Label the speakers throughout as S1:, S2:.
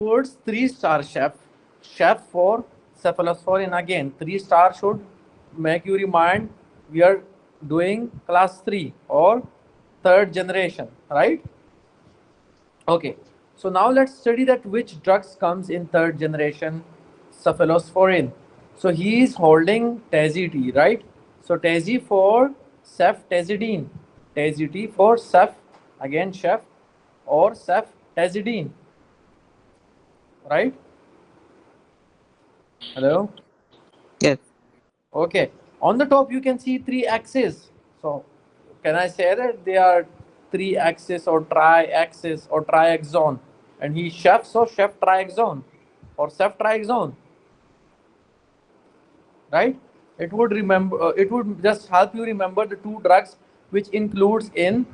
S1: towards 3-star chef. Chef for cephalosporin again. 3-star should make you remind we are doing class 3 or third generation, right? Okay. So now let's study that which drugs comes in third generation cephalosporin. So he is holding Tazid, right? So Tazid for ceftazidine. Tazid for cef, again chef, or ceftazidine, right? Hello?
S2: Yes.
S1: Okay. On the top, you can see three axes. So, can I say that they are three axis or tri-axis or triaxon? And he chef, so chef triaxon or chef triaxon, right? It would remember. It would just help you remember the two drugs which includes in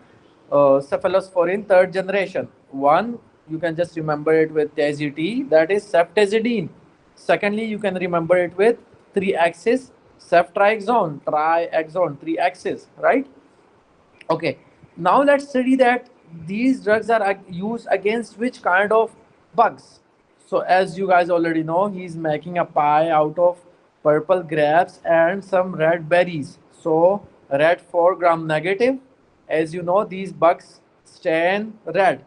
S1: cephalosporin third generation. One, you can just remember it with TAZT, that is ceftazidime. Secondly, you can remember it with three axis ceftriaxone, triaxone, three axis, right? Okay, now let's study that these drugs are used against which kind of bugs. So as you guys already know, he's making a pie out of purple grapes and some red berries. So red for gram negative. As you know, these bugs stain red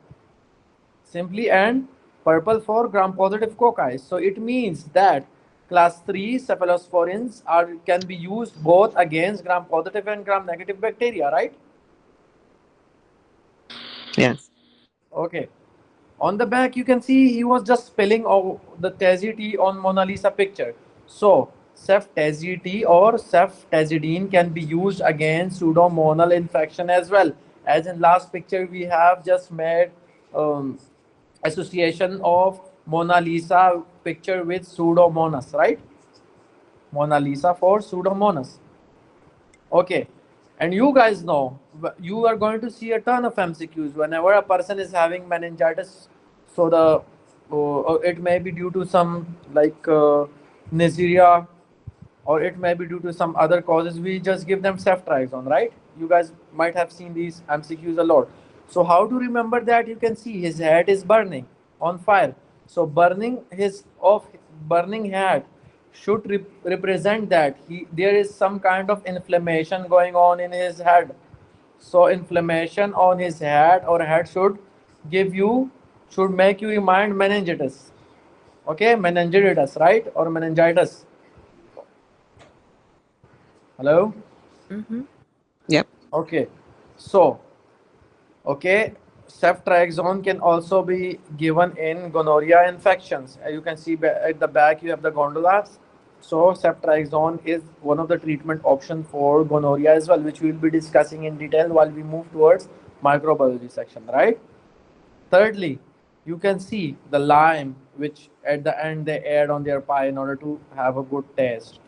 S1: simply, and purple for gram positive cocci. So it means that class 3 cephalosporins are can be used both against gram positive and gram negative bacteria, right?
S2: Yes.
S1: Okay. On the back, you can see he was just spelling of the Tazi tea on Mona Lisa picture. So, ceftazi tea or ceftazidine can be used against pseudomonal infection as well. As in last picture, we have just made um, association of Mona Lisa picture with pseudomonas, right? Mona Lisa for pseudomonas. Okay. And you guys know, you are going to see a ton of MCQs whenever a person is having meningitis. So it may be due to some like Neisseria, or it may be due to some other causes. We just give them ceftriaxone, right? You guys might have seen these MCQs a lot. So how to remember that? You can see his head is burning on fire. So burning head should represent that there is some kind of inflammation going on in his head. So inflammation on his head or head should make you remind meningitis. Okay, meningitis, right? Or meningitis. Hello?
S2: Mm-hmm. Yep.
S1: Okay. So, okay, ceftriaxone can also be given in gonorrhea infections. You can see at the back you have the gondolas. So, ceftriaxone is one of the treatment options for gonorrhea as well, which we will be discussing in detail while we move towards microbiology section, right? Thirdly, you can see the lime, which at the end they add on their pie in order to have a good taste.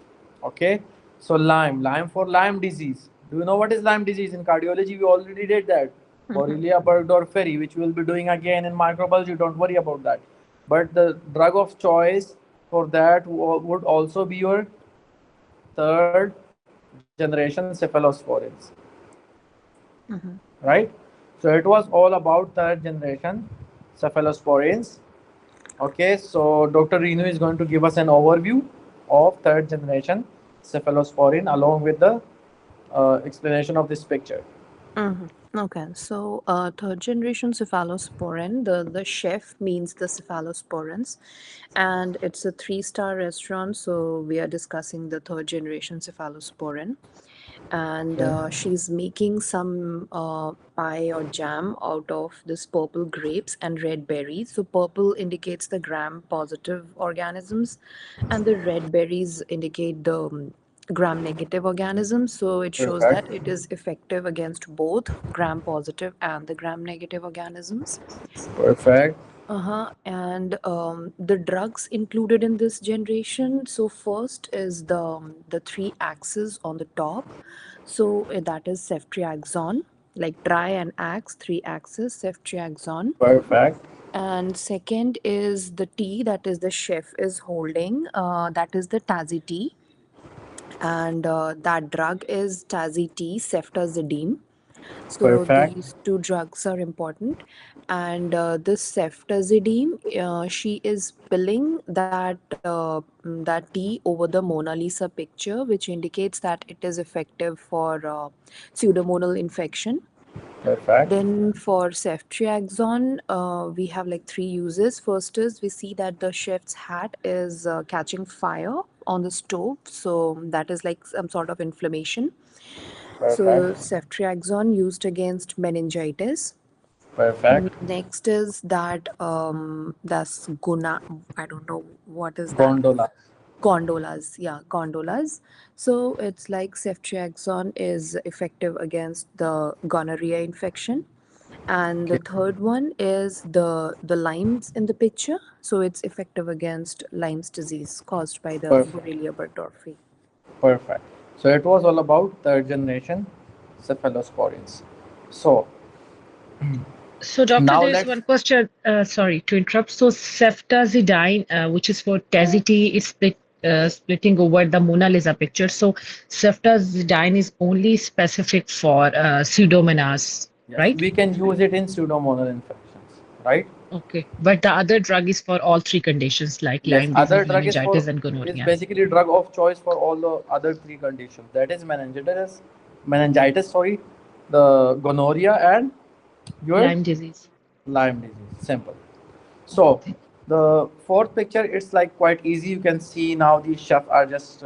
S1: Okay, so lime for Lyme disease. Do you know what is Lyme disease in cardiology? We already did that. Borrelia burgdorferi, which we will be doing again in microbiology. Don't worry about that. But the drug of choice for that would also be your third generation cephalosporins,
S2: Mm-hmm.
S1: right? So it was all about third generation cephalosporins. Okay, so Dr. Renu is going to give us an overview of third generation cephalosporin along with the explanation of this picture.
S2: Mm-hmm. Okay, so third generation cephalosporin, the chef means the cephalosporins, and it's a three-star restaurant. So we are discussing the third generation cephalosporin, and
S1: Okay.
S2: she's making some pie or jam out of this purple grapes and red berries. So purple indicates the gram positive organisms, and the red berries indicate the gram negative organisms. So it shows
S1: Perfect.
S2: that it is effective against both gram positive and the gram negative organisms.
S1: Perfect.
S2: Uh-huh. And the drugs included in this generation. So first is the three axes on the top. So that is ceftriaxone, like tri and ax, three axis, ceftriaxone.
S1: Perfect.
S2: And second is the T that is the chef is holding. That is the Tazi T, and that drug is Tazi T, ceftazidime. So
S1: Perfect.
S2: these two drugs are important, and this ceftazidime, she is spilling that tea over the Mona Lisa picture, which indicates that it is effective for pseudomonal infection.
S1: Perfect.
S2: Then for ceftriaxone, we have like three uses. First is we see that the chef's hat is catching fire on the stove, so that is like some sort of inflammation.
S1: Perfect.
S2: So ceftriaxone used against meningitis.
S1: Perfect.
S2: Next is that that's guna. I don't know what is that.
S1: Gondola.
S2: Gondolas, yeah, gondolas. So it's like ceftriaxone is effective against the gonorrhea infection, and the
S1: Okay.
S2: third one is the limes in the picture. So it's effective against Lyme's disease caused by the
S1: Perfect.
S2: Borrelia burgdorferi.
S1: Perfect. So it was all about third generation cephalosporins. So
S3: So, doctor,
S1: now
S3: there's
S1: let's,
S3: one question. Sorry to interrupt. So, ceftazidime, which is for tazety, is splitting over the Mona Lisa picture. So, ceftazidime is only specific for pseudomonas,
S1: yes,
S3: right?
S1: we can use it in pseudomonal infections, right?
S3: Okay. But the other drug is for all three conditions like
S1: Yes,
S3: Lyme
S1: other
S3: disease,
S1: drug
S3: meningitis, and
S1: is
S3: gonorrhea.
S1: basically drug of choice for all the other three conditions. That is meningitis, sorry, the gonorrhea and your
S3: Lyme disease.
S1: Lyme disease. Simple. So the fourth picture, it's like quite easy. You can see now the chef are just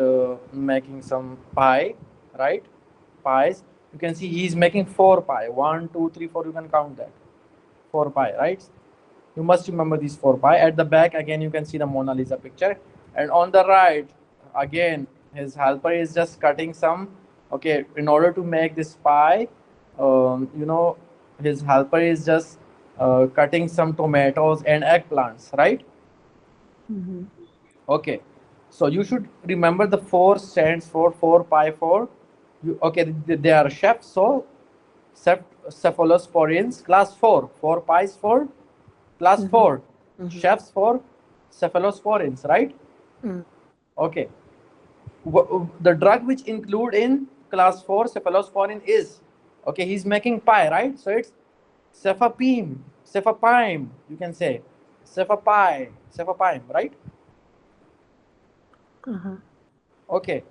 S1: making some pie, right? Pies. You can see he's making four pie. One, two, three, four. You can count that. Four pie, right? You must remember these four pie. At the back, again, you can see the Mona Lisa picture. And on the right, again, his helper is just cutting some. Okay, in order to make this pie, you know, his helper is just cutting some tomatoes and eggplants, right?
S2: Mm-hmm.
S1: Okay, so you should remember the four stands for four pie four. Okay, they are chefs. So cephalosporins class 4, 4 pies for class
S2: Mm-hmm.
S1: 4,
S2: Mm-hmm.
S1: chefs for cephalosporins, right? Okay, the drug which include in class 4 cephalosporin is, okay, he's making pie, right? So it's cefapime, you can say cefapime, right?
S2: Mm-hmm.
S1: Okay,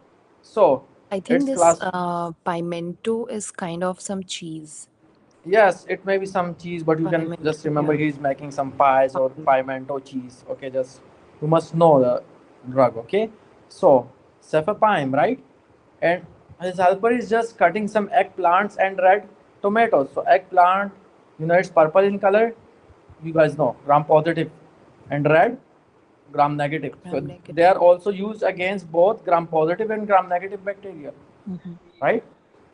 S1: so
S2: I think
S1: it's
S2: this
S1: class.
S2: pimento is kind of some cheese.
S1: Yes, it may be some cheese, but you can
S2: Pimento,
S1: just remember
S2: yeah.
S1: he's making some pies or
S2: Pie.
S1: pimento cheese. Okay, just you must know the drug. Okay, so cefepime, right? And his helper is just cutting some eggplants and red tomatoes. So eggplant, it's purple in color. You guys know gram positive, and red gram negative. So
S2: Gram
S1: they are
S2: negative.
S1: also used against both gram positive and gram negative bacteria,
S2: Mm-hmm.
S1: right?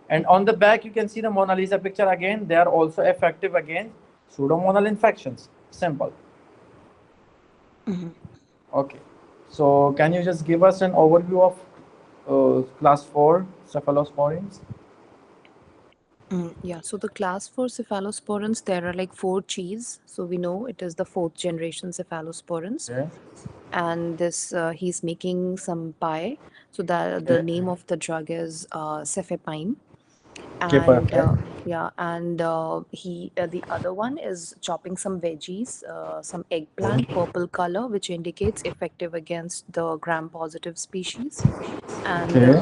S1: And on the back, you can see the Mona Lisa picture again. They are also effective against pseudomonal infections. Simple.
S2: Mm-hmm.
S1: Okay. So can you just give us an overview of class 4 cephalosporins?
S2: Yeah, so the class for cephalosporins, there are like four cheese. So we know it is the fourth generation cephalosporins.
S1: Okay.
S2: And this, he's making some pie. So the
S1: Okay.
S2: name of the drug is cefepime.
S1: Okay,
S2: And
S1: perfect.
S2: yeah, and he the other one is chopping some veggies, some eggplant, purple color, which indicates effective against the gram positive species, and
S1: Okay.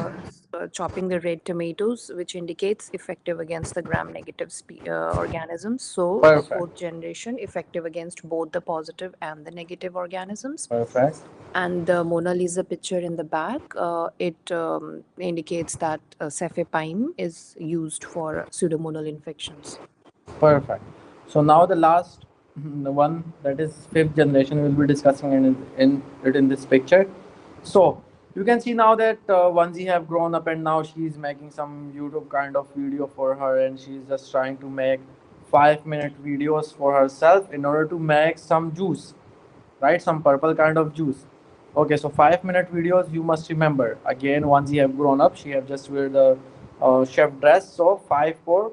S2: chopping the red tomatoes, which indicates effective against the gram negative organisms. So the
S1: Perfect.
S2: fourth generation effective against both the positive and the negative organisms.
S1: Perfect.
S2: And the Mona Lisa picture in the back, it indicates that cefepime is used for pseudomonal infections.
S1: Perfect. So now the last, the one that is fifth generation, we'll be discussing in this picture. So you can see now that Vanzi have grown up and now she's making some YouTube kind of video for her, and she's just trying to make 5-minute videos for herself in order to make some juice, right? Some purple kind of juice. Okay, so 5-minute videos, you must remember. Again, once you have grown up, she have just wear the chef dress. So 5 for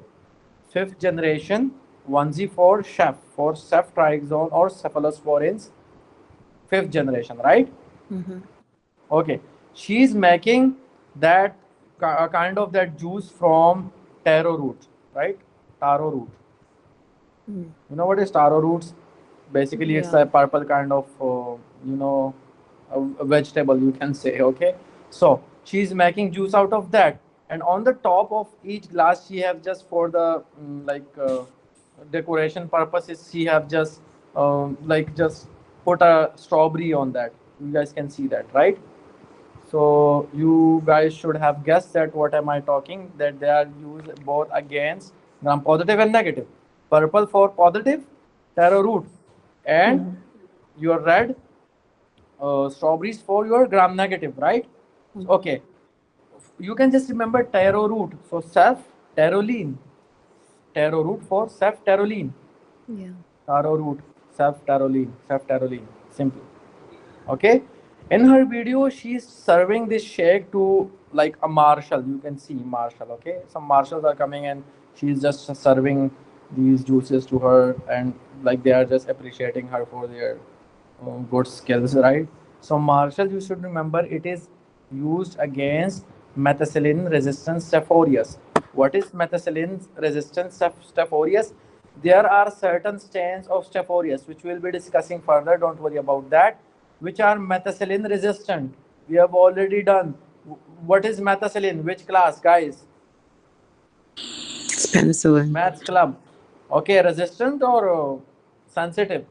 S1: fifth generation, 1Z for chef, for ceftriaxone or cephalosporins, fifth generation, right?
S2: Mm-hmm.
S1: Okay, she's making that kind of that juice from taro root, right? Taro root.
S2: Mm.
S1: You know what is taro roots? Basically, it's
S2: Yeah.
S1: a purple kind of, you know, a vegetable, you can say. Okay, so she's making juice out of that, and on the top of each glass, she have just for the decoration purposes, she have just like just put a strawberry on that. You guys can see that, right? So you guys should have guessed that what am I talking? That they are used both against gram positive and negative. Purple for positive, taro root, and
S2: Mhm.
S1: your red strawberries for your gram negative, right? So,
S2: Mhm.
S1: okay, you can just remember taro root. So self taroline, taro root for self taroline,
S2: Yeah.
S1: taro root, self taroline. Simple. Okay, in her video she's serving this shake to like a marshal. You can see marshal. Okay, some marshals are coming and she's just serving these juices to her, and like they are just appreciating her for their good skills, right? So marshal, you should remember, it is used against methicillin resistant staph aureus. What is methicillin resistant staph aureus? There are certain strains of staph aureus which we'll be discussing further, don't worry about that, which are methicillin resistant. We have already done. What is methicillin? Which class, guys?
S4: Penicillin.
S1: Maths club. Okay, resistant or sensitive?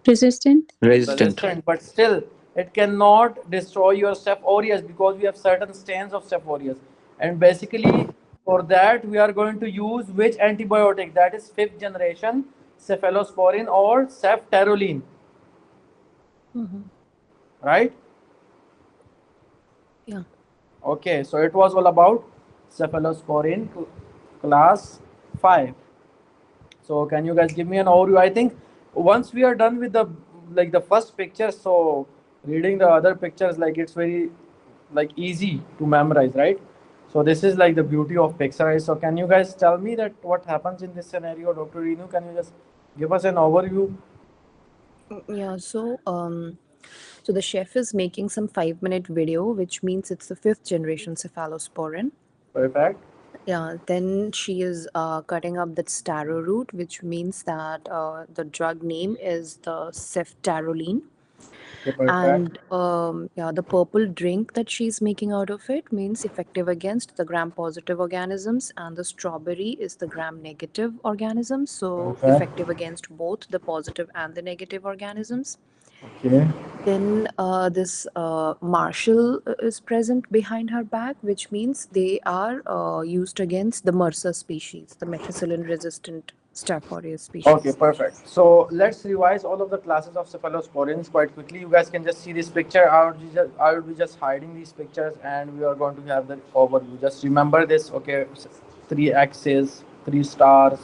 S5: Resistant.
S4: Resistant.
S1: Resistant, but still it cannot destroy your staph aureus because we have certain strains of staph aureus. And basically, for that, we are going to use which antibiotic? That is fifth generation cephalosporin or ceftaroline,
S2: Mhm.
S1: right?
S2: Yeah.
S1: Okay, so it was all about cephalosporin class 5. So can you guys give me an overview? I think once we are done with the like the first picture, so reading the other pictures, like it's very like easy to memorize, right? So this is like the beauty of pixorize. So can you guys tell me that what happens in this scenario, Dr. Renu? Can you just give us an overview?
S2: Yeah. So the chef is making some 5-minute video, which means it's the fifth generation cephalosporin.
S1: Perfect.
S2: Yeah, then she is cutting up that taro root, which means that the drug name is the ceftaroline.
S1: Okay, perfect.
S2: And yeah, the purple drink that she's making out of it means effective against the gram positive organisms, and the strawberry is the gram negative organisms, so
S1: Perfect.
S2: effective against both the positive and the negative organisms.
S1: Okay.
S2: Then this Marshall is present behind her back, which means they are used against the MRSA species, the methicillin resistant Staph aureus
S1: Okay,
S2: species.
S1: perfect. So let's revise all of the classes of cephalosporins quite quickly. You guys can just see this picture. I would be just hiding these pictures, and we are going to have the overview. Just remember this. Okay, three axes, three stars,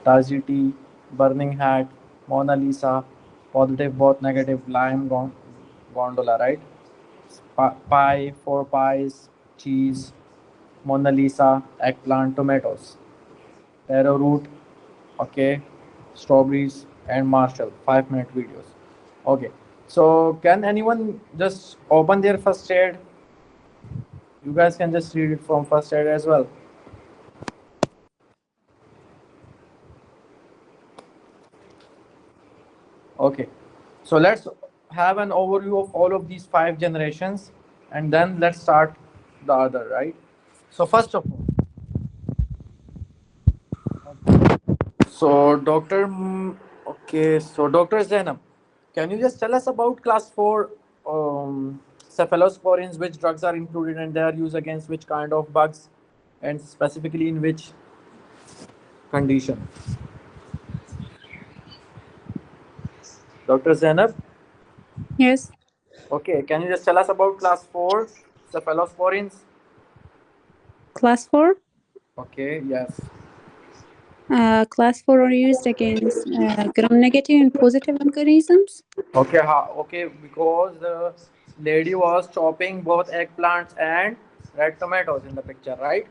S1: Tajiti, burning hat, Mona Lisa, positive, both negative, gondola, right? Pie, four pies, cheese, Mona Lisa, eggplant, tomatoes, taro root, okay, strawberries and Marshall 5-minute videos. Okay, so can anyone just open their first aid? You guys can just read it from first aid as well. Okay, so let's have an overview of all of these 5 generations, and then let's start the other, right? So first of all, so Dr. Okay, so Dr. Zainab, can you just tell us about class 4 cephalosporins, which drugs are included and they are used against which kind of bugs and specifically in which condition? Dr. Zainab,
S5: Yes.
S1: okay, can you just tell us about class 4 cephalosporins?
S5: Class 4.
S1: Okay, yes.
S5: Class 4 are used against gram-negative and positive organisms.
S1: Okay, okay, because the lady was chopping both eggplants and red tomatoes in the picture, right?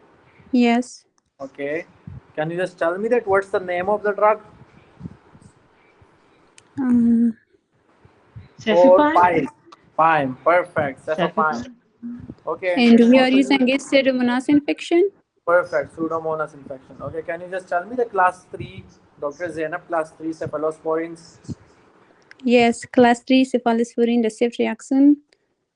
S5: Yes.
S1: Okay. Can you just tell me that what's the name of the drug?
S5: Uh,
S1: For
S3: Cefepime?
S1: pine. Pine. Perfect. Cefapime.
S3: Cefepime?
S1: Okay.
S5: and
S1: It's
S5: we are
S1: also
S5: using
S1: used.
S5: it Pseudomonas infection.
S1: Perfect. Pseudomonas infection. Okay, can you just tell me the class 3, Dr. Zainab, class 3 cephalosporins?
S5: Yes, class 3 cephalosporin receptor reaction.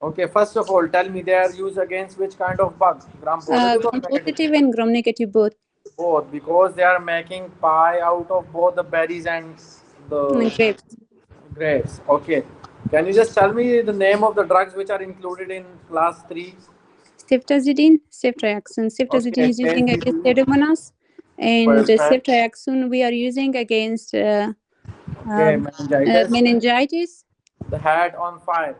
S1: Okay, first of all, tell me they are used against which kind of bug? Gram positive or
S5: Gram
S1: negative?
S5: positive and gram negative both.
S1: Both, because they are making pie out of both the berries and the
S5: Grapes.
S1: grapes. Okay. Can you just tell me the name of the drugs which are included in class 3?
S5: Ceftazidime, ceftriaxone. Ceftazidime
S1: Okay,
S5: is using against
S1: KZD.
S5: Pseudomonas, and
S1: Perfect.
S5: ceftriaxone we are using against
S1: Okay, meningitis.
S5: meningitis
S1: The hat on fire,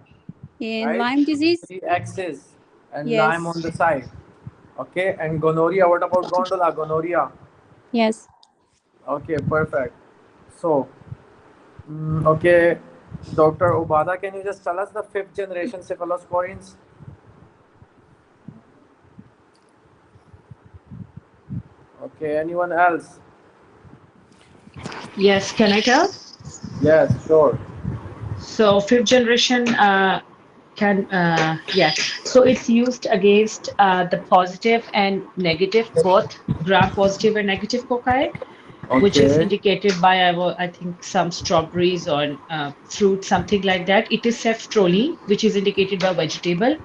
S5: and
S1: right?
S5: Lyme disease.
S1: Three axis and lime
S5: Yes,
S1: on the side. Okay, and gonorrhea. What about gondola? Gonorrhea.
S5: yes.
S1: Okay, perfect. So, okay, Dr. Obada, can you just tell us the fifth generation cephalosporins? Okay, anyone else?
S3: Yes, can I tell?
S1: Yes, sure.
S3: So fifth generation can yes. So it's used against the positive and negative, both gram positive and negative cocci, which is
S1: Okay.
S3: indicated by I think some strawberries or fruit, something like that. It is ceftroli, which is indicated by vegetable,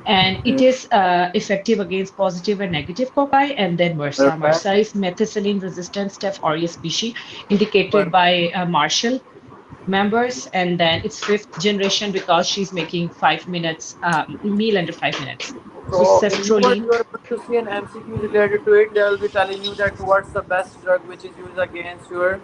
S3: and it
S1: Okay.
S3: is effective against positive and negative cocci. And then MRSA.
S1: Perfect.
S3: MRSA is methicillin resistant Staph aureus species, indicated
S1: Perfect.
S3: by Marshall members, and then it's fifth generation because she's making 5 minutes meal under 5 minutes. So
S1: So, in your
S3: ceftrolene.
S1: you are going to see an MCQ related to it. They will be telling you that what's the best drug which is used against your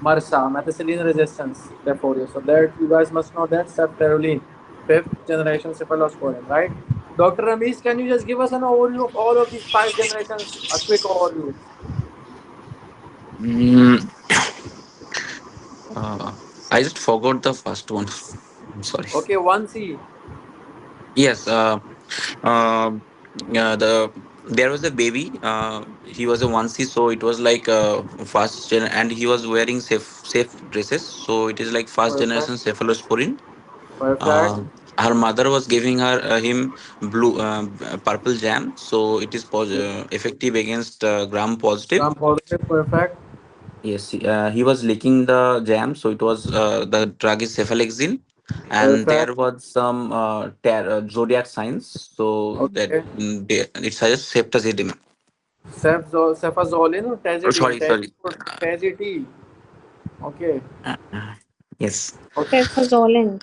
S1: MRSA, methicillin resistance, therefore. So that you guys must know that ceftaroline, fifth generation cephalosporin, right? Dr. Ramesh, can you just give us an overview of all of these five generations? A quick overview.
S4: Mm, uh, I just forgot the first one. I'm sorry.
S1: Okay, 1C.
S4: Yes. Uh, the there was a baby. He was a onesie, so it was like and he was wearing safe dresses. So it is like first generation
S1: Perfect.
S4: cephalosporin.
S1: Perfect.
S4: Uh, Her mother was giving him blue purple jam, so it is effective against gram positive.
S1: Gram positive. Perfect.
S4: Yes, he was licking the jam, so it was the drug is cefalexin, and
S1: Perfect.
S4: there was some zodiac signs, so that
S1: Okay.
S4: it suggests septazidime.
S1: Cefazolin or
S4: Oh,
S1: tazidine?
S4: sorry, sorry.
S1: Tazidine. Okay.
S4: Yes,
S1: Okay.
S2: Cefazolin.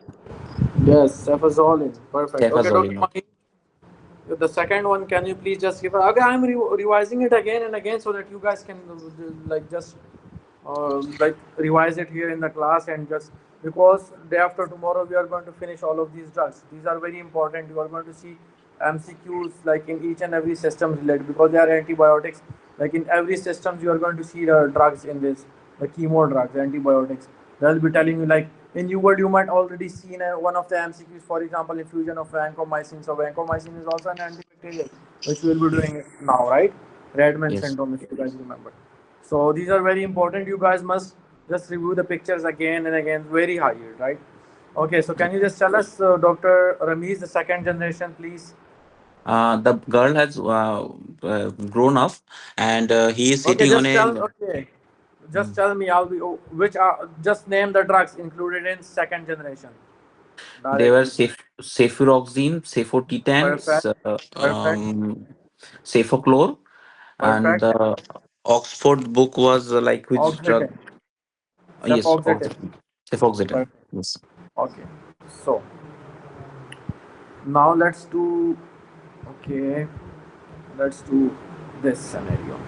S1: Yes, cefazolin. Perfect. Okay, Dr.
S4: cefazolin.
S1: Mahi, the second one, can you please just give? Okay, I'm revising it again and again so that you guys can like just like revise it here in the class and just because day after tomorrow we are going to finish all of these drugs. These are very important. You are going to see MCQs like in each and every system related because they are antibiotics. Like in every systems you are going to see the drugs in this, the chemo drugs, antibiotics. They'll be telling you like in your word you might already seen one of the MCQs, for example, infusion of vancomycin. So vancomycin is also an antibacterial, which we will be doing now, right? Redman
S4: Yes.
S1: syndrome, if you guys remember. So these are very important. You guys must just review the pictures again and again, very high yield, right? Okay, so can you just tell us, Dr. Ramesh, the second generation, please?
S4: The girl has grown up, and he is
S1: Okay,
S4: sitting on a.
S1: just tell me. I'll be which are just name the drugs included in second generation
S4: They were
S1: directly.
S4: cefuroxime, cefotitans,
S1: Perfect, perfect,
S4: cefoclor, and
S1: perfect.
S4: the Oxford book was like which drug?
S1: Oxygen,
S4: Yes,
S1: cefoxetine.
S4: cefoxitin.
S1: Perfect.
S4: Yes.
S1: Okay, so now let's do. Okay, let's do this scenario.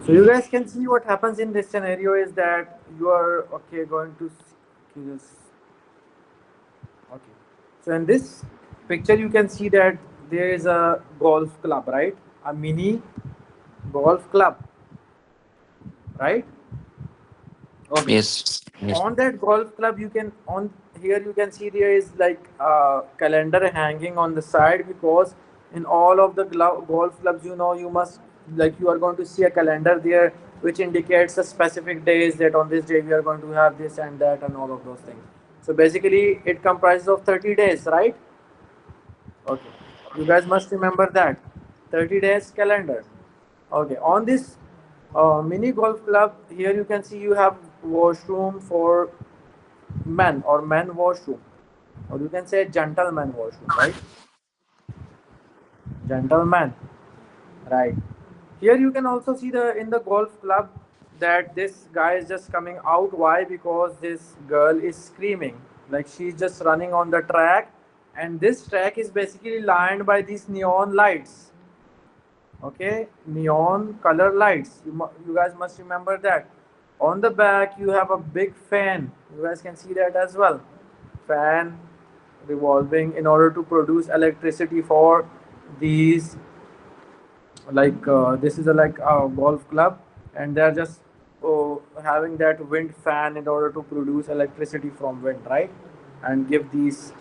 S1: So you guys can see what happens in this scenario is that you are okay going to okay, okay. So in this picture you can see that there is a golf club, right? A mini golf club, right? Okay.
S4: Yes. Yes.
S1: On that golf club you can on here you can see there is like a calendar hanging on the side because in all of the golf clubs you must like you are going to see a calendar there which indicates the specific days that on this day we are going to have this and that and all of those things. So basically it comprises of 30 days, right? Okay, you guys must remember that. 30 days calendar. Okay, on this mini golf club, here you can see you have washroom for men or men washroom, or you can say gentleman washroom, right? Gentleman, right? Here you can also see the in the golf club that this guy is just coming out. Why? Because this girl is screaming, like she's just running on the track, and this track is basically lined by these neon lights. Okay, neon color lights. You guys must remember that. On the back you have a big fan. You guys can see that as well. Fan revolving in order to produce electricity for these, like this is a like a golf club, and they're just having that wind fan in order to produce electricity from wind, right? And give these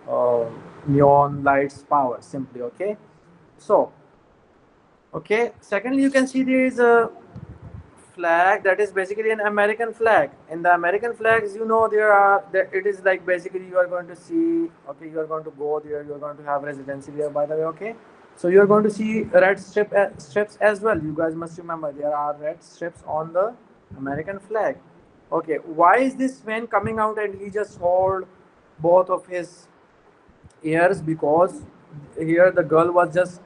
S1: uh, neon lights power simply. Okay, so okay, secondly you can see there is a flag that is basically an American flag. In the American flags, there it is like basically you are going to see, okay, you are going to go there, you are going to have residency there, by the way. Okay, so you are going to see red strips as well. You guys must remember there are red strips on the American flag. Okay, why is this man coming out and he just hold both of his ears? Because here the girl was just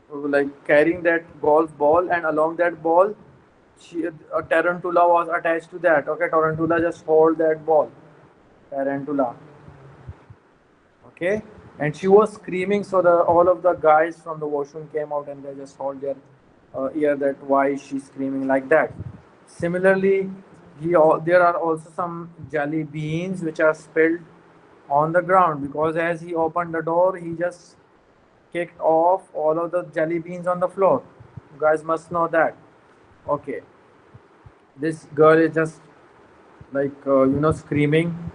S1: like carrying that golf ball, and along that ball a tarantula was attached to that. Okay, tarantula just hold that ball, tarantula. Okay, and she was screaming, so the all of the guys from the washroom came out and they just hold their ear, that why she's screaming like that. Similarly, there are also some jelly beans which are spilled on the ground, because as he opened the door he just kicked off all of the jelly beans on the floor. You guys must know that. Okay, this girl is just like screaming,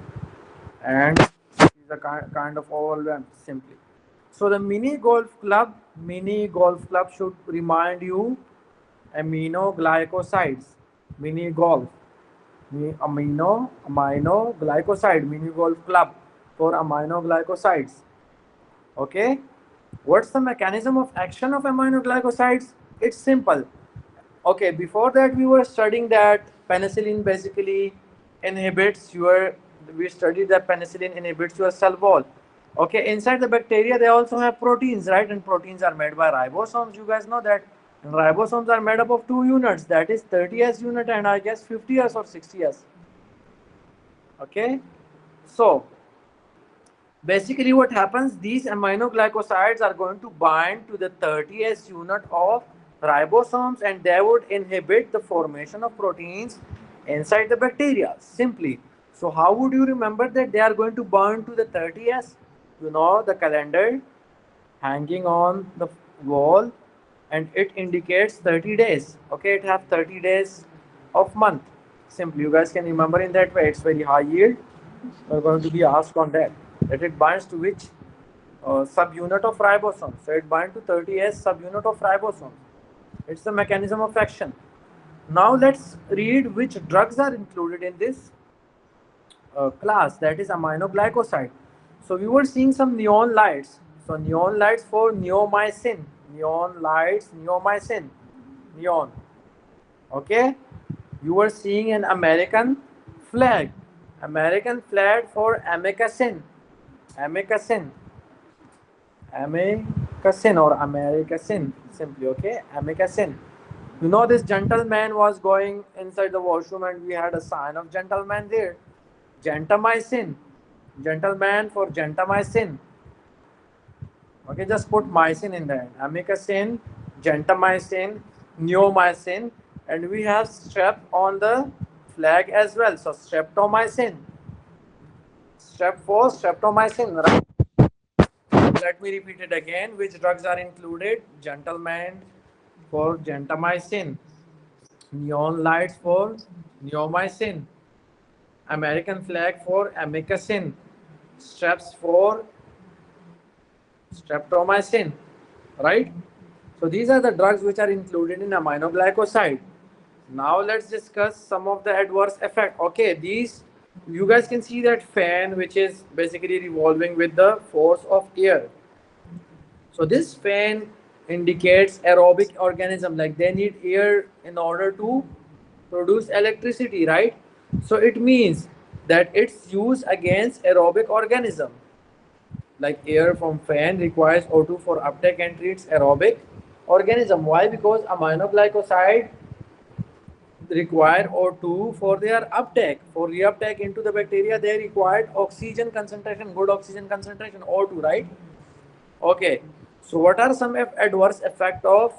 S1: and she's a kind of overwhelmed simply. So the mini golf club should remind you aminoglycosides. Mini golf, amino glycoside, mini golf club for aminoglycosides. Okay, what's the mechanism of action of aminoglycosides? It's simple. Okay, before that we were studying that penicillin basically inhibits your. We studied that penicillin inhibits your cell wall. Okay, inside the bacteria they also have proteins, right? And proteins are made by ribosomes. You guys know that. And ribosomes are made up of two units. That is 30S unit and I guess 50S or 60S. Okay, so basically what happens, these aminoglycosides are going to bind to the 30S unit of ribosomes, and they would inhibit the formation of proteins inside the bacteria simply. So how would you remember that they are going to bind to the 30S? You know the calendar hanging on the wall, and it indicates 30 days. Okay, it have 30 days of month simply. You guys can remember in that way. It's very high yield. We're going to be asked on that it binds to which subunit of ribosome. So it binds to 30S subunit of ribosome. It's the mechanism of action. Now let's read which drugs are included in this class, that is aminoglycoside. So we were seeing some neon lights. So neon lights for neomycin. Neon lights, neomycin. Neon. Okay. You were seeing an American flag. American flag for amikacin. Amikacin. Amikacin or Americacin simply. Okay. Amikacin. You know, this gentleman was going inside the washroom and we had a sign of gentleman there. Gentamicin. Gentleman for gentamicin. Okay, just put mycin in there. Amikacin, gentamicin, neomycin, and we have strep on the flag as well. So streptomycin. Strep for streptomycin, right? Let me repeat it again. Which drugs are included? Gentleman for gentamicin, neon lights for neomycin, American flag for amikacin, streps for streptomycin, right? So these are the drugs which are included in aminoglycoside. Now let's discuss some of the adverse effect. Okay, these, you guys can see that fan which is basically revolving with the force of air. So this fan indicates aerobic organism, like they need air in order to produce electricity, right? So it means that it's used against aerobic organism. Like air from fan requires O2 for uptake and treats aerobic organism. Why? Because aminoglycoside require O2 for their uptake. For reuptake into the bacteria, they required oxygen concentration, good oxygen concentration, O2, right? Okay. So what are some adverse effect of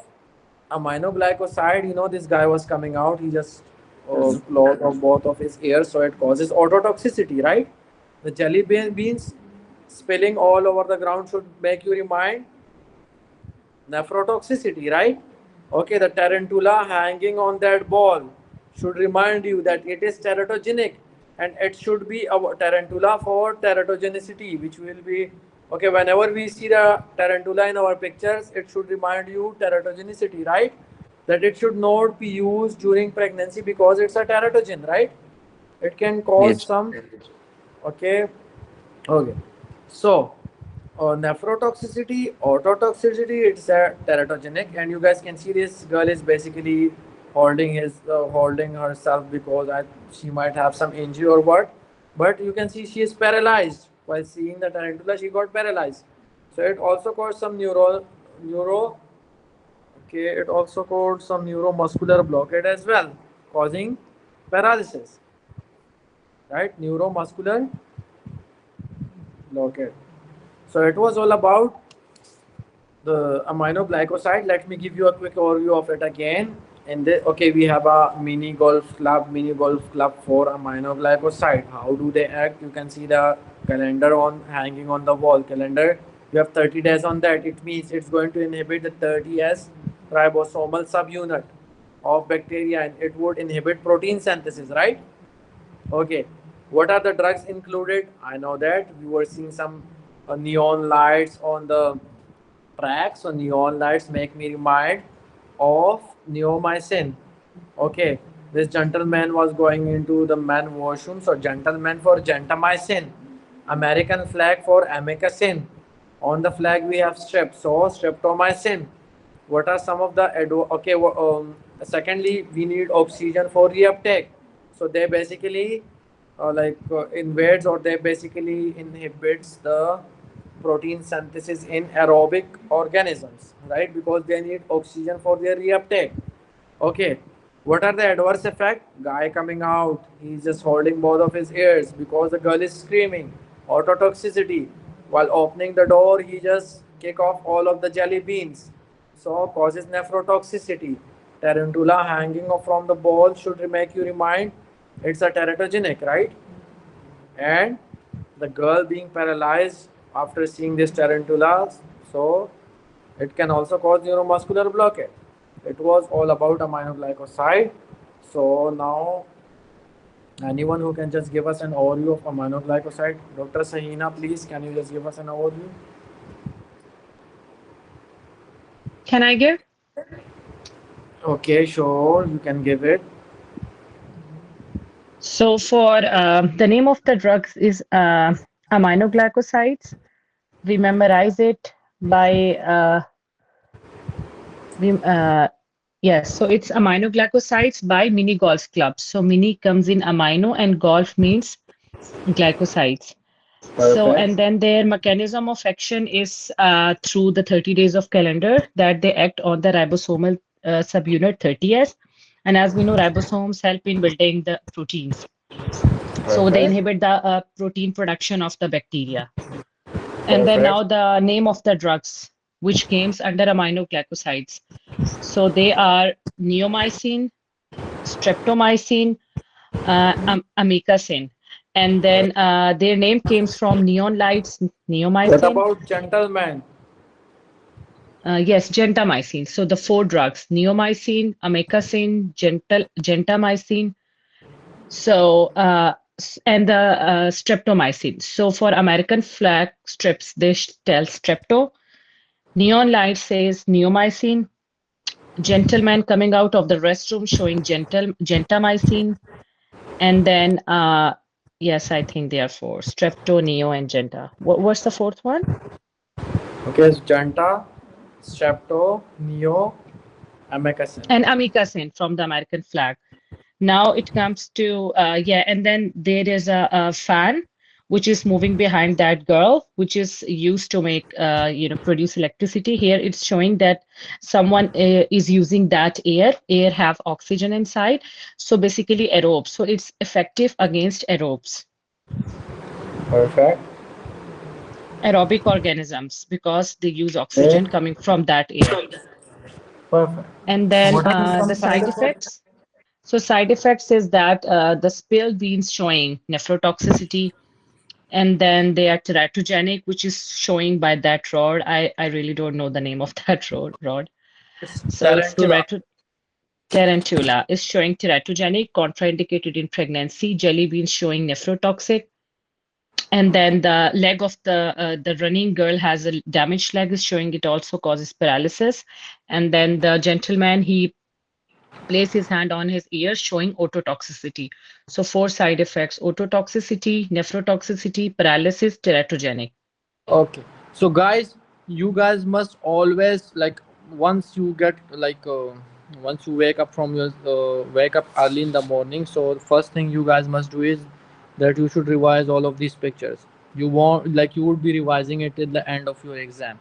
S1: aminoglycoside? You know, this guy was coming out. He just lost of both of his ears, so it causes ototoxicity, right? The beans spilling all over the ground should make you remind nephrotoxicity, right? Okay, the tarantula hanging on that ball should remind you that it is teratogenic, and it should be a tarantula for teratogenicity, which will be okay. Whenever we see the tarantula in our pictures, it should remind you teratogenicity, right? That it should not be used during pregnancy because it's a teratogen, right? It can cause
S4: Yes.
S1: some, okay. Okay. So, nephrotoxicity, ototoxicity, it's a teratogenic, and you guys can see this girl is basically holding herself because she might have some injury or what, but you can see she is paralyzed while seeing the tarantula. She got paralyzed. So it also caused some neuro. Okay, it also caused some neuromuscular blockade as well, causing paralysis. Right, neuromuscular blockade. So it was all about the aminoglycoside. Let me give you a quick overview of it again. And okay, we have a mini golf club for aminoglycoside. How do they act? You can see the calendar on hanging on the wall. Calendar, you have 30 days on that. It means it's going to inhibit the 30S ribosomal subunit of bacteria, and it would inhibit protein synthesis, right? Okay, what are the drugs included? I know that we were seeing some neon lights on the track. So neon lights make me remind of neomycin. Okay, this gentleman was going into the man washroom. So gentleman for gentamicin, American flag for amikacin. On the flag we have strep, so streptomycin. What are some of the okay? Secondly, we need oxygen for reuptake. So they basically invades, or they basically inhibits the protein synthesis in aerobic organisms, right? Because they need oxygen for their reuptake. Okay, what are the adverse effect? Guy coming out, he's just holding both of his ears because the girl is screaming. Ototoxicity. While opening the door, he just kick off all of the jelly beans. So causes nephrotoxicity. Tarantula hanging off from the ball should make you remind it's a teratogenic, right? And the girl being paralyzed after seeing this tarantula, so it can also cause neuromuscular blockade. It was all about aminoglycoside. So now, anyone who can just give us an overview of aminoglycoside? Dr. Sahina, please, can you just give us an overview?
S3: Can I give?
S1: Okay, sure, you can give it.
S3: So for the name of the drugs is aminoglycosides. We memorize it by we yes. So it's aminoglycosides by mini golf clubs. So mini comes in amino and golf means glycosides. So,
S1: Perfect.
S3: and then their mechanism of action is through the 30 days of calendar that they act on the ribosomal subunit 30S. And as we know, ribosomes help in building the proteins. So they
S1: Perfect.
S3: inhibit the protein production of the bacteria. And then
S1: Perfect.
S3: now the name of the drugs, which comes under aminoglycosides. So they are neomycin, streptomycin, amikacin. And then their name comes from neon lights,
S1: What
S3: neomycin.
S1: about gentleman?
S3: Yes, gentamicin. So the four drugs, neomycin, amikacin, gentamicin. So and the streptomycin. So for American flag strips, they tell strepto. Neon light says neomycin. Gentleman coming out of the restroom showing gentamicin. And then, yes, I think there are four: strepto, neo, and genta. What's the fourth one?
S1: Okay, it's Janta, Strepto, Neo, Amikacin.
S3: And amicacin from the American flag. Now it comes to yeah, and then there is a fan which is moving behind that girl, which is used to make produce electricity. Here it's showing that someone is using that air. Air have oxygen inside, so basically aerobes. So it's effective against aerobes,
S1: Perfect.
S3: aerobic organisms because they use
S1: Okay.
S3: oxygen coming from that air.
S1: Perfect.
S3: And then
S1: What are some
S3: the
S1: side
S3: side
S1: effects?
S3: effects. So side effects is that the spilled beans showing nephrotoxicity, and then they are teratogenic, which is showing by that rod. I really don't know the name of that rod.
S1: It's
S3: So it's
S1: Tarantula.
S3: tarantula is showing teratogenic, contraindicated in pregnancy. Jelly beans showing nephrotoxic, and then the leg of the running girl has a damaged leg, is showing it also causes paralysis. And then the gentleman, he place his hand on his ear, showing ototoxicity. So four side effects: ototoxicity, nephrotoxicity, paralysis, teratogenic.
S1: Okay. So guys, you guys must always like once you get once you wake up from your wake up early in the morning. So first thing you guys must do is that you should revise all of these pictures. You want like you would be revising it at the end of your exam.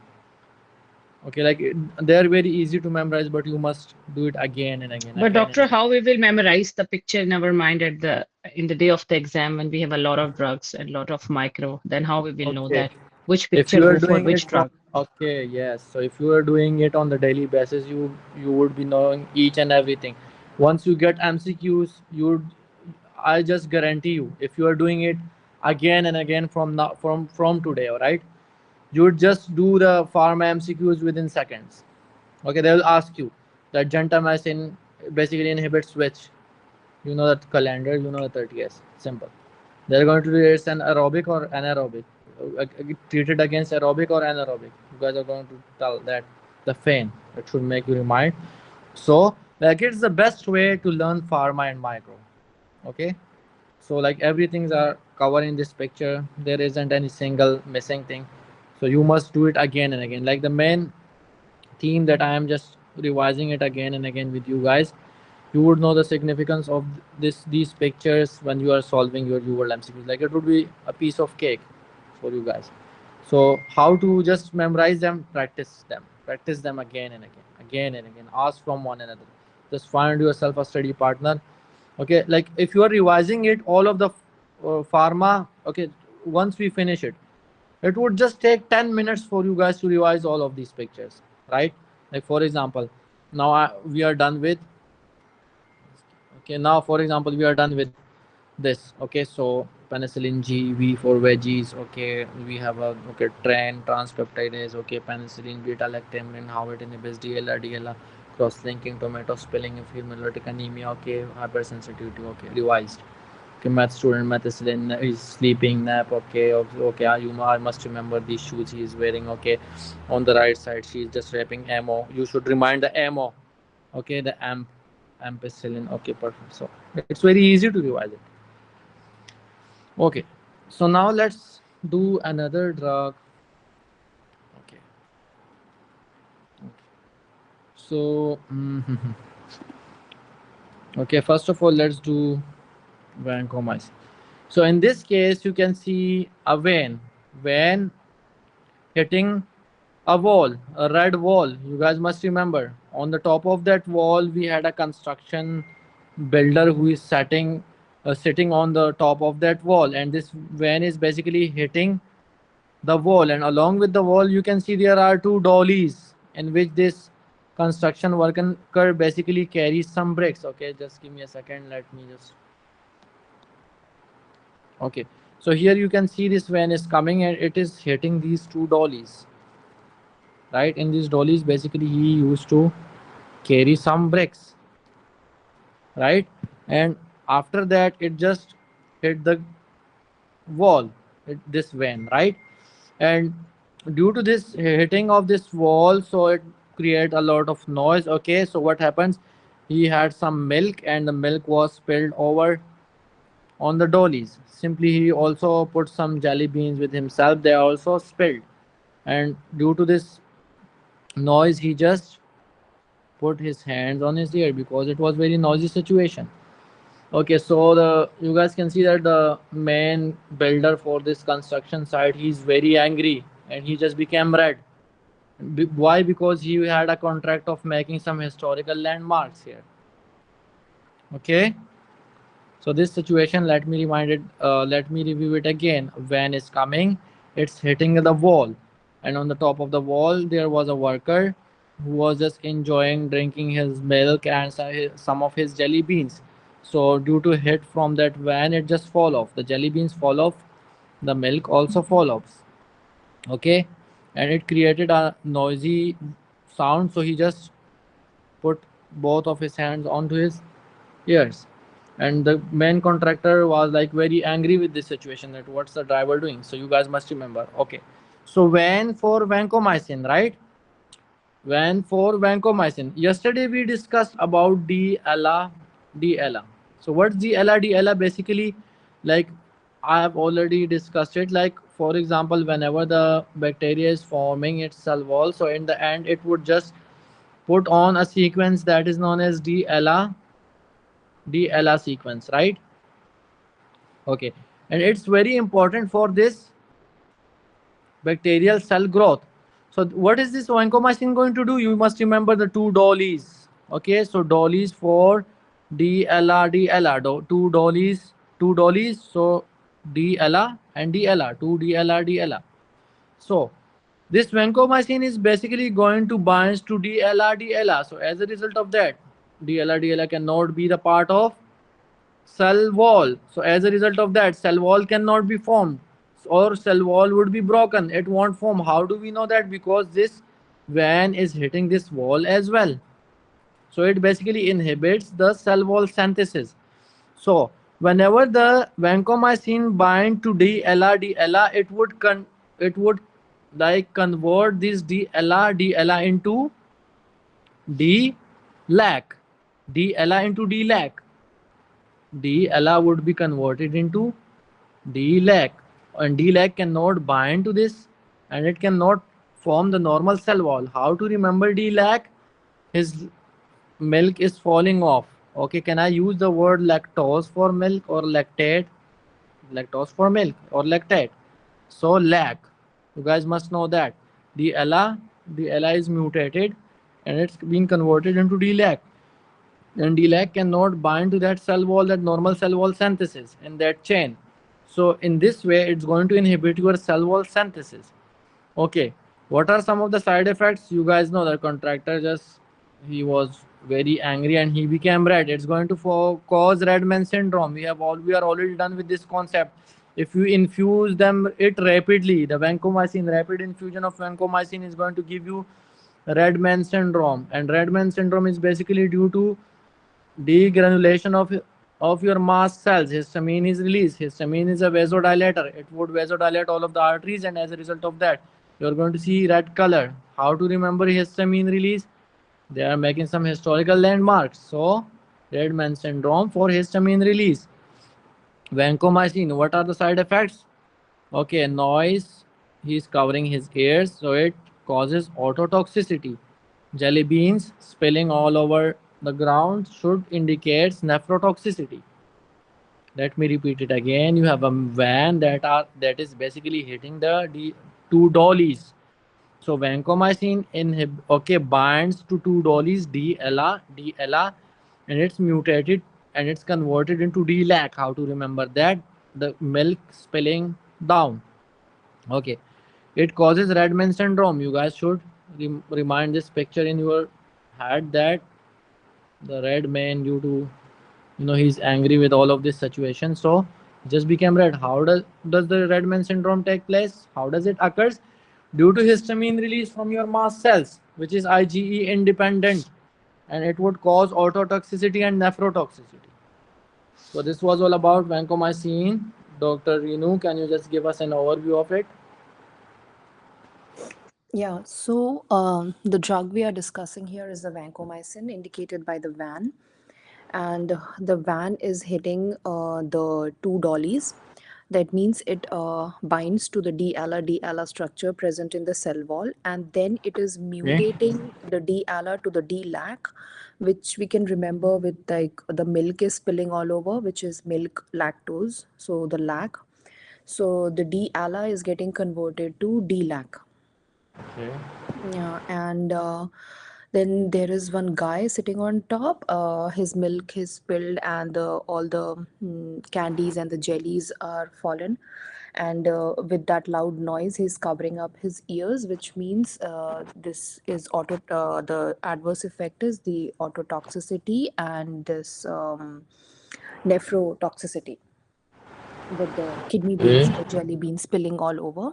S1: Okay, they're very easy to memorize, but you must do it again and again,
S3: But
S1: again and
S3: doctor,
S1: again.
S3: how we will memorize the picture in our mind at the in the day of the exam when we have a lot of drugs and lot of micro? Then how we will know
S1: Okay.
S3: that which
S1: If
S3: picture
S1: you are
S3: go for
S1: doing it
S3: which
S1: from
S3: drug?
S1: okay, yes. So if you are doing it on the daily basis, you would be knowing each and everything. Once you get MCQs, you would I just guarantee you, if you are doing it again and again from now from today, all right, you would just do the pharma MCQs within seconds. Okay, they will ask you that gentamicin basically inhibits which, you know that calendar, you know that yes, simple. They're going to do it's an aerobic or anaerobic, treated against aerobic or anaerobic. You guys are going to tell that the feign. It should make you remind. So like it's the best way to learn pharma and micro. Okay. So like everything's are covered in this picture. There isn't any single missing thing. So you must do it again and again. Like the main theme that I am just revising it again and again with you guys, you would know the significance of these pictures when you are solving your UWorld MCQs. Like it would be a piece of cake for you guys. So how to just memorize them, practice them again and again, again and again. Ask from one another. Just find yourself a study partner. Okay, like if you are revising it, all of the pharma. Okay, once we finish it, it would just take 10 minutes for you guys to revise all of these pictures, right? Like for example, now we are done with okay, now for example we are done with this. Okay, so penicillin GV for veggies. Okay, we have a okay tran transpeptidase. Okay, penicillin beta lactam, how it inhibits DLR DLR cross-linking tomato spilling if hemolytic anemia. Okay, hypersensitivity. Okay, revised. Okay, math student methicillin is sleeping nap. Okay, okay, you know I must remember these shoes he is wearing. Okay, on the right side she is just wrapping ammo. You should remind the ammo. Okay, the ampicillin. Okay, perfect. So it's very easy to revise it. Okay, so now let's do another drug. Okay, so okay, first of all, let's do vancomycin. So in this case, you can see a vein hitting a wall, a red wall. You guys must remember on the top of that wall, we had a construction builder who is sitting on the top of that wall, and this vein is basically hitting the wall, and along with the wall you can see there are two dollies in which this construction worker basically carries some bricks. Okay, just give me a second, let me just okay, so here you can see this van is coming and it is hitting these two dollies, right? In these dollies basically he used to carry some bricks, right? And after that it just hit the wall, this van, right? And due to this hitting of this wall, so it create a lot of noise. Okay, so what happens, he had some milk and the milk was spilled over on the dollies. Simply he also put some jelly beans with himself, they also spilled. and due to this noise he just put his hands on his ear because it was very noisy situation. Okay, so the you guys can see that the main builder for this construction site, he's very angry and he just became red. Why? Because he had a contract of making some historical landmarks here. Okay, so this situation, let me remind it. Let me review it again. Van is coming. It's hitting the wall, and on the top of the wall there was a worker who was just enjoying drinking his milk and some of his jelly beans. So due to hit from that van, it just fall off. The jelly beans fall off. The milk also fall off. Okay, and it created a noisy sound. So he just put both of his hands onto his ears, and the main contractor was like very angry with this situation, that what's the driver doing. So you guys must remember. Okay, so van for vancomycin, right? Van for vancomycin. Yesterday we discussed about d-ella. So what's d-ella? Basically, like I have already discussed it. Like for example, whenever the bacteria is forming its cell wall, so in the end it would just put on a sequence that is known as d-ella sequence, right? Okay, and it's very important for this bacterial cell growth. So what is this vancomycin going to do? You must remember the two dollies. Okay, so dollies for DLR, two dollies. So DLR and DLR, two DLR, DLR. So this vancomycin is basically going to bind to DLR. So as a result of that, DLR cannot be the part of cell wall. So as a result of that, cell wall cannot be formed, or cell wall would be broken. It won't form. How do we know that? Because this van is hitting this wall as well. So it basically inhibits the cell wall synthesis. So whenever the vancomycin bind to DLR, it would like convert this DLR into D-lac. DLR into D-lac. D-ella would be converted into D-lac, and D-lac cannot bind to this, and it cannot form the normal cell wall. How to remember D-lac? His milk is falling off. Okay, can I use the word lactose for milk or lactate? Lactose for milk or lactate. So lac. You guys must know that D-ella is mutated and it's being converted into D-lac, and DLAC cannot bind to that cell wall, that normal cell wall synthesis in that chain. So in this way, it's going to inhibit your cell wall synthesis. Okay, what are some of the side effects? You guys know that contractor just, he was very angry and he became red. It's going to cause red man syndrome. We are already done with this concept. If you infuse them it rapidly, the vancomycin, rapid infusion of vancomycin is going to give you red man syndrome, and red man syndrome is basically due to degranulation of your mast cells. Histamine is released. Histamine is a vasodilator. It would vasodilate all of the arteries, and as a result of that, you're going to see red color. How to remember histamine release? They are making some historical landmarks. So red man syndrome for histamine release. Vancomycin, what are the side effects? Okay, noise. He's covering his ears, so it causes ototoxicity. Jelly beans spilling all over the ground should indicate nephrotoxicity. Let me repeat it again. You have a van that is basically hitting the two dollies. So vancomycin binds to two dollies D-ella, and it's mutated and it's converted into D-lac. How to remember that? The milk spilling down. Okay, it causes Redman syndrome. You guys should remind this picture in your head, that the red man, due to he's angry with all of this situation, so just became red. How does the red man syndrome take place? How does it occurs? Due to histamine release from your mast cells, which is IgE independent, and it would cause ototoxicity and nephrotoxicity. So this was all about vancomycin. Dr. Renu, can you just give us an overview of it?
S2: Yeah, so the drug we are discussing here is the vancomycin, indicated by the van, and the van is hitting the two dollies. That means it binds to the d-ALA structure present in the cell wall, and then it is
S1: Okay.
S2: mutating the d-ALA to the d-lac, which we can remember with like the milk is spilling all over, which is milk lactose. So the lac. So the d-ALA is getting converted to d-lac.
S1: Okay.
S2: Yeah, and then there is one guy sitting on top. His milk is spilled, and all the candies and the jellies are fallen. And with that loud noise, he's covering up his ears, which means this is auto. The adverse effect is the autotoxicity and this nephrotoxicity with the kidney beans,
S1: Okay.
S2: the jelly beans spilling all over.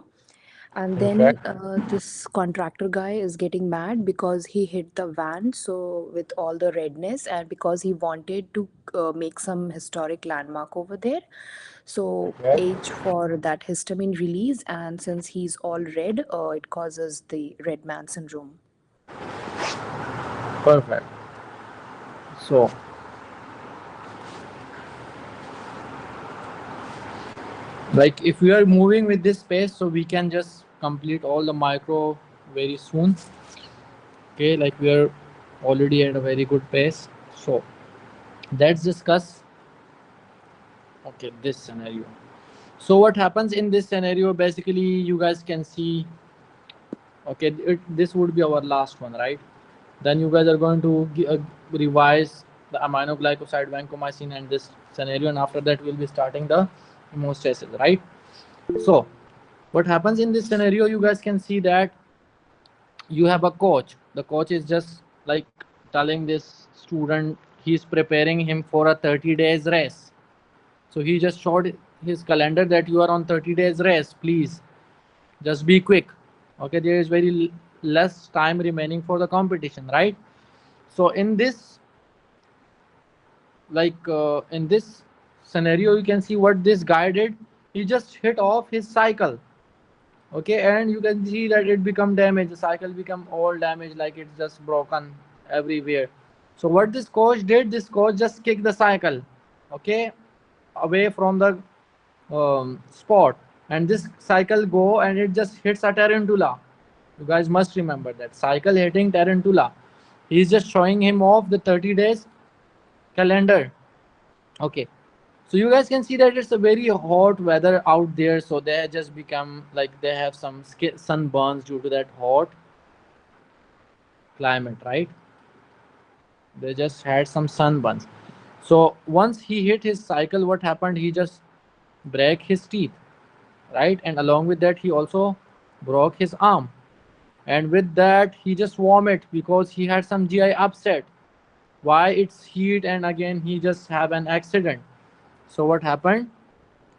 S2: And then
S1: Perfect.
S2: this contractor guy is getting mad because he hit the van, so with all the redness, and because he wanted to make some historic landmark over there. So
S1: Okay.
S2: H for that histamine release, and since he's all red, it causes the red man syndrome.
S1: Perfect. So, like, if we are moving with this pace, so we can just complete all the micro very soon. Okay, like we are already at a very good pace. So, let's discuss. Okay, this scenario. So, what happens in this scenario? Basically, you guys can see. Okay, this would be our last one, right? Then you guys are going to revise the aminoglycoside vancomycin and this scenario, and after that we'll be starting the hemostasis, right? So what happens in this scenario, you guys can see that you have a coach. The coach is just like telling this student he's preparing him for a 30 days race. So he just showed his calendar that you are on 30 days race, please just be quick. Okay, there is very less time remaining for the competition, right? So in this scenario, you can see what this guy did. He just hit off his cycle. Okay, and you can see that it become damaged. The cycle become all damaged, like it's just broken everywhere. So what this coach did, this coach just kicked the cycle, okay, away from the spot, and this cycle go and it just hits a tarantula. You guys must remember that cycle hitting tarantula. He's just showing him off the 30 days calendar. Okay, so you guys can see that it's a very hot weather out there, so they just become like they have some sunburns due to that hot climate, right? They just had some sunburns. So once he hit his cycle, what happened, he just break his teeth, right? And along with that he also broke his arm, and with that he just vomit because he had some GI upset. Why? It's heat, and again he just have an accident. So what happened,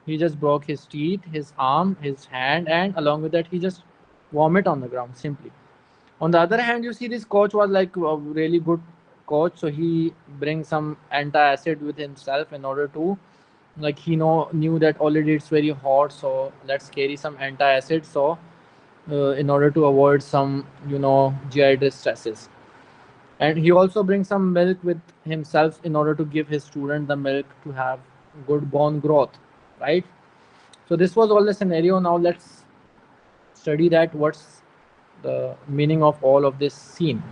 S1: he just broke his teeth, his arm, his hand, and along with that, he just vomit on the ground simply. On the other hand, you see this coach was like a really good coach, so he brings some anti-acid with himself in order to, like, he knew that already it's very hot, so let's carry some anti-acid. So in order to avoid some GI distresses, and he also brings some milk with himself in order to give his student the milk to have good bone growth, right? So this was all the scenario. Now let's study that what's the meaning of all of this scene.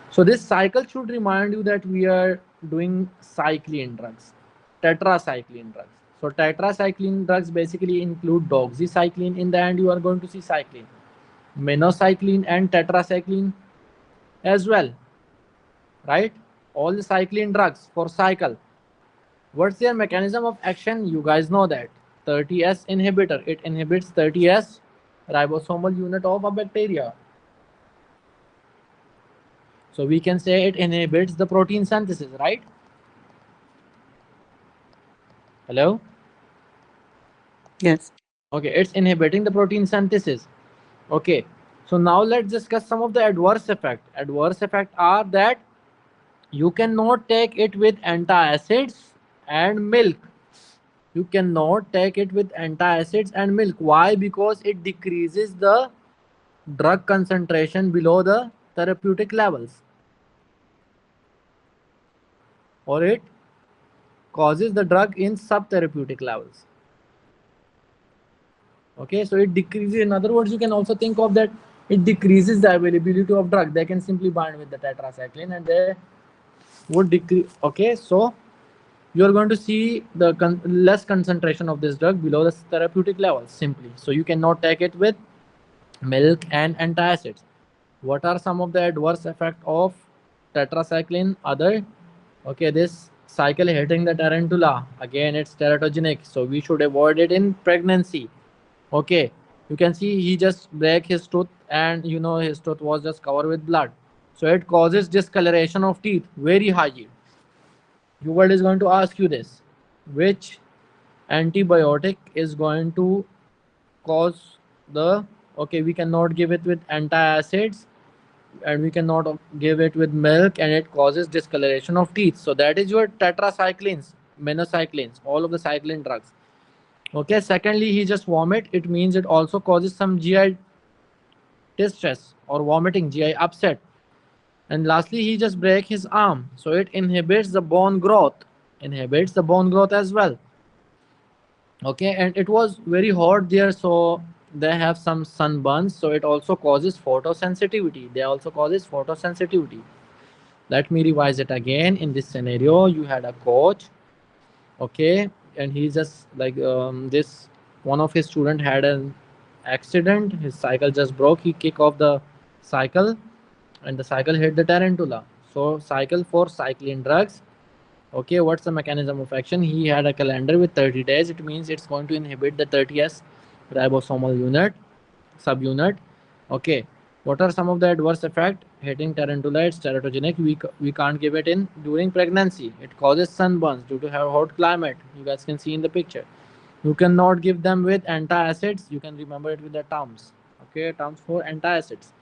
S1: So this cycle should remind you that we are doing cycline drugs, tetracycline drugs. So tetracycline drugs basically include doxycycline. In the end, you are going to see cycline, minocycline, and tetracycline as well, right? All the cycline drugs for cycle. What's their mechanism of action? You guys know that 30S inhibitor. It inhibits 30S ribosomal unit of a bacteria. So we can say it inhibits the protein synthesis, right? Hello?
S5: Yes.
S1: Okay, it's inhibiting the protein synthesis. Okay, so now let's discuss some of the adverse effects. Adverse effects are that you cannot take it with antacids and milk. You cannot take it with antacids and milk. Why? Because it decreases the drug concentration below the therapeutic levels, or it causes the drug in subtherapeutic levels. Okay, so it decreases. In other words, you can also think of that it decreases the availability of drug. They can simply bind with the tetracycline and they would decrease. Okay, so you are going to see the less concentration of this drug below the therapeutic level simply. So you cannot take it with milk and antacids. What are some of the adverse effect of tetracycline? Other, okay, this cycle hitting the tarantula. Again, it's teratogenic, so we should avoid it in pregnancy. Okay, you can see he just break his tooth, and you know his tooth was just covered with blood. So it causes discoloration of teeth, very high yield. Your world is going to ask you this: which antibiotic is going to cause the, okay, we cannot give it with antacids and we cannot give it with milk, and it causes discoloration of teeth. So that is your tetracyclines, minocyclines, all of the cycline drugs. Okay, secondly, he just vomit. It means it also causes some GI distress or vomiting, GI upset. And lastly, he just break his arm. So it inhibits the bone growth, inhibits the bone growth as well. Okay, and it was very hot there, so they have some sunburns. So it also causes photosensitivity. They also causes photosensitivity. Let me revise it again. In this scenario, you had a coach, okay, and he just like this one of his student had an accident. His cycle just broke. He kick off the cycle, and the cycle hit the tarantula. So cycle for cycling drugs. Okay, what's the mechanism of action? He had a calendar with 30 days. It means it's going to inhibit the 30s ribosomal unit subunit. Okay, what are some of the adverse effect? Hitting tarantula, it's teratogenic. We can't give it in during pregnancy. It causes sunburns due to her hot climate. You guys can see in the picture. You cannot give them with antacids. You can remember it with the terms. Okay, terms for antacids.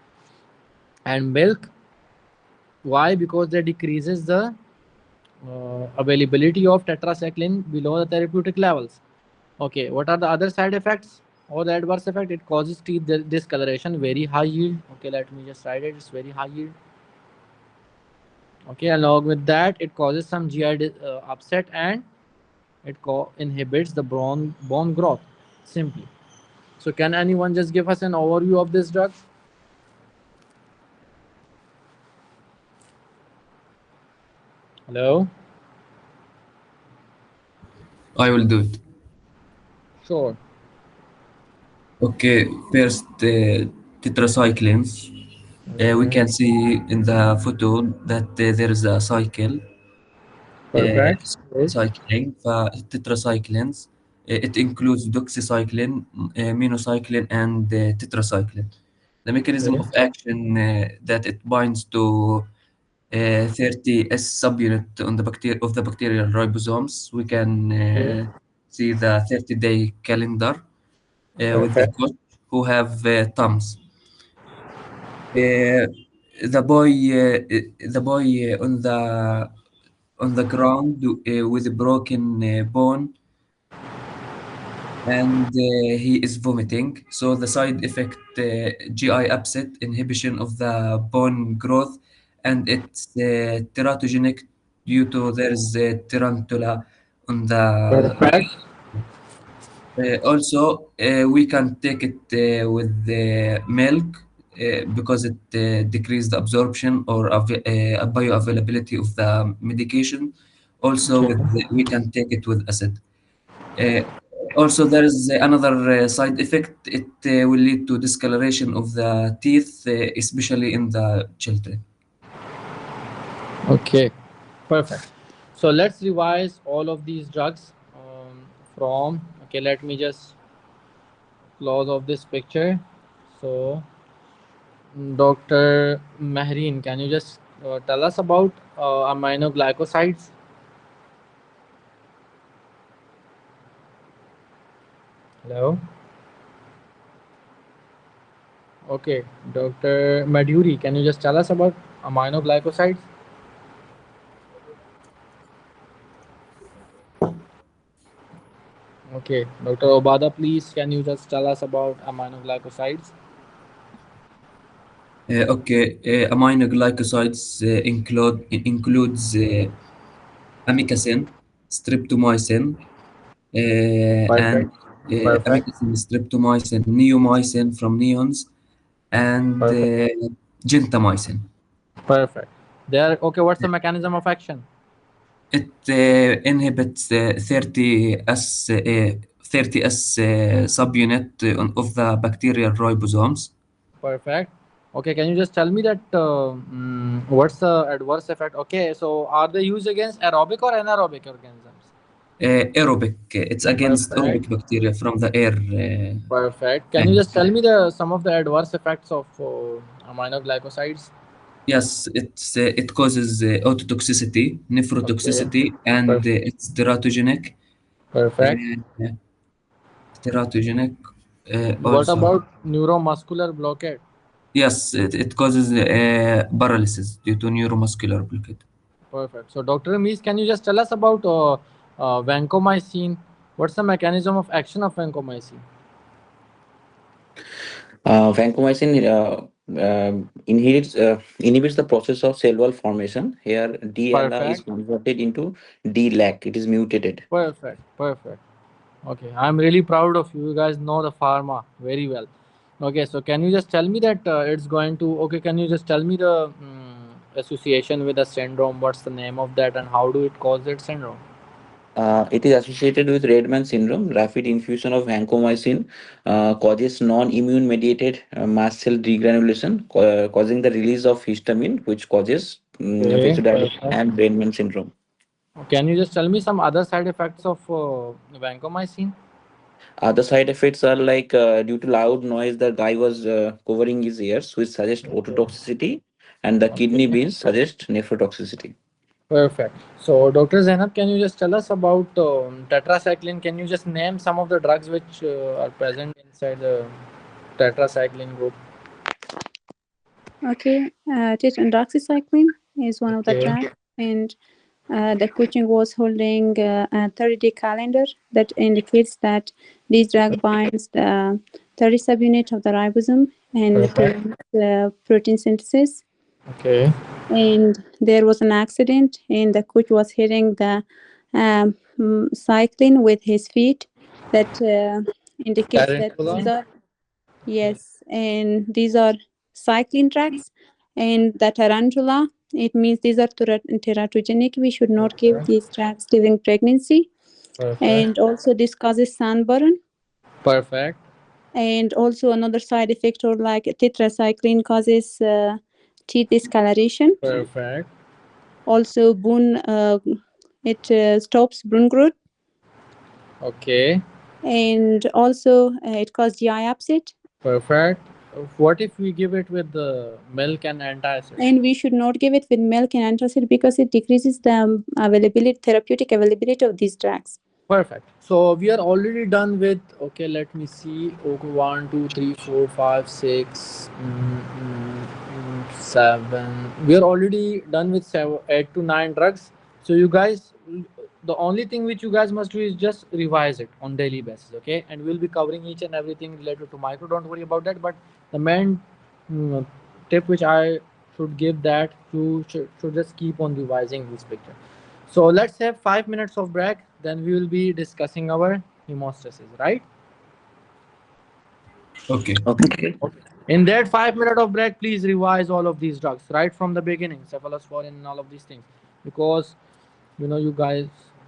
S1: And milk. Why? Because they decreases the availability of tetracycline below the therapeutic levels. Okay, what are the other side effects or the adverse effect? It causes teeth discoloration, very high yield. Okay, let me just write it. It's very high yield. Okay, along with that, it causes some GI upset, and it inhibits the bone growth simply. So, can anyone just give us an overview of this drug? Hello.
S6: I will do it.
S1: Sure.
S6: Okay, first tetracyclines. We
S1: Okay.
S6: can see in the photo that there is a cycle
S1: Perfect. Yes.
S6: cycling tetracyclines. It includes doxycycline, minocycline, and tetracycline. The mechanism
S1: Okay.
S6: of action that it binds to 30S subunit on the bacterial ribosomes. We can
S1: Okay.
S6: see the 30-day calendar with the
S1: Perfect.
S6: coach who have thumbs. Uh, the boy on the ground with a broken bone, and he is vomiting. So the side effect, GI upset, inhibition of the bone growth, and it's teratogenic due to there's a tarantula on the.
S1: Perfect.
S6: Also, we can take it with the milk because it decreases the absorption or bioavailability of the medication. Also,
S1: Okay.
S6: we can take it with acid. Uh, Also, there is another side effect. It will lead to discoloration of the teeth, especially in the children.
S1: Okay. Perfect. So let's revise all of these drugs from. Okay, let me just close off this picture. So, Dr. Mehreen, can you just tell us about aminoglycosides? Hello. Okay, Dr. Madhuri, can you just tell us about aminoglycosides? Okay, Dr. Obada, please, can you just tell us about aminoglycosides?
S6: Okay, aminoglycosides includes amikacin, streptomycin, and
S1: Perfect. Perfect.
S6: amikacin, streptomycin, neomycin from neons, and
S1: Perfect.
S6: gentamicin.
S1: Perfect. There. Okay. What's the mechanism of action?
S6: It inhibits 30S subunit of the bacterial ribosomes.
S1: Perfect. Okay. Can you just tell me that what's the adverse effect? Okay. So are they used against aerobic or anaerobic organisms?
S6: Aerobic, it's against
S1: Perfect.
S6: aerobic bacteria from the air.
S1: Perfect. Can you
S6: Plant.
S1: just tell me the some of the adverse effects of aminoglycosides?
S6: Yes, it causes ototoxicity,
S1: Okay.
S6: nephrotoxicity, and
S1: Perfect.
S6: it's teratogenic.
S1: Perfect.
S6: Uh, teratogenic
S1: What
S6: also.
S1: about neuromuscular blockade?
S6: Yes, it causes paralysis due to neuromuscular blockade.
S1: Perfect. So, Dr. Amis, can you just tell us about vancomycin? What's the mechanism of action of vancomycin?
S4: Vancomycin inhibits the process of cell wall formation. Here, DLA is
S1: Perfect.
S4: converted into DLAC. It is mutated.
S1: Perfect. Perfect. Okay. I'm really proud of you. You guys know the pharma very well. Okay. So, can you just tell me that it's going to, okay, can you just tell me the association with the syndrome? What's the name of that and how do it cause that syndrome?
S4: It is associated with Redman syndrome. Rapid infusion of vancomycin causes non-immune mediated mast cell degranulation, causing the release of histamine, which causes
S1: Okay.
S4: vasodilation
S1: Perfect.
S4: and Brenman syndrome.
S1: Can you just tell me some other side effects of vancomycin?
S4: Other side effects are like due to loud noise, the guy was covering his ears, which suggests
S1: Okay.
S4: ototoxicity, and the kidney
S1: Okay.
S4: beans suggest nephrotoxicity.
S1: Perfect. So, Dr. Zainab, can you just tell us about tetracycline? Can you just name some of the drugs which are present inside the tetracycline group?
S5: Okay, tetrodoxycycline is one of the
S1: Okay.
S5: drugs, and the coaching was holding a 30-day calendar that indicates that this drug binds the 30 subunit of the ribosome and
S1: Perfect.
S5: prevents protein synthesis.
S1: Okay.
S5: And there was an accident, and the coach was hitting the cycling with his feet. That indicates that these
S1: Tarantula.
S5: are, yes, and these are cycling tracks. And the tarantula, it means these are teratogenic. We should not give
S1: Perfect.
S5: these tracks during pregnancy.
S1: Perfect.
S5: And also, this causes sunburn.
S1: Perfect.
S5: And also, another side effect, or like tetracycline, causes teeth discoloration.
S1: Perfect.
S5: Also, bone, it stops bone growth.
S1: Okay.
S5: And also, it causes GI upset.
S1: Perfect. What if we give it with the milk and antacid?
S5: And we should not give it with milk and antacid because it decreases the availability, therapeutic availability of these drugs.
S1: Perfect. So we are already done with. Okay, let me see. Okay, 7. We are already done with 8 to 9 drugs. So you guys, the only thing which you guys must do is just revise it on daily basis. Okay, and we'll be covering each and everything related to micro. Don't worry about that. But the main mm, tip which I should give, that you should just keep on revising this picture. So let's have 5 minutes of break. Then we will be discussing our hemostasis, right?
S6: Okay.
S4: Okay.
S1: Okay. In that 5 minute of break, please revise all of these drugs right from the beginning, cephalosporin and all of these things, because you guys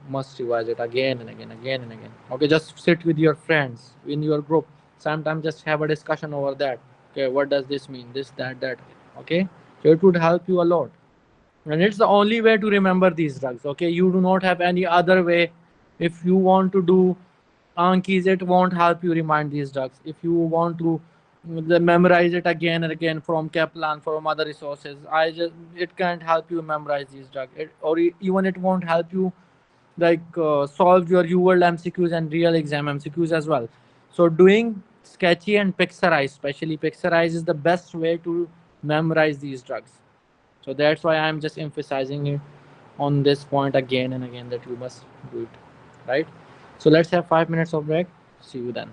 S1: must revise it again and again, again and again. Okay, just sit with your friends in your group. Sometimes just have a discussion over that. Okay, what does this mean? This, that, that. Okay, so it would help you a lot. And it's the only way to remember these drugs. Okay, you do not have any other way. If you want to do Ankis, it won't help you remind these drugs. If you want to memorize it again and again from Kaplan, from other resources, it can't help you memorize these drugs. Even it won't help you like solve your UWorld MCQs and real exam MCQs as well. So doing sketchy and pixorize, especially pixorize, is the best way to memorize these drugs. So that's why I'm just emphasizing it on this point again and again, that you must do it, right? So let's have 5 minutes of break. See you then.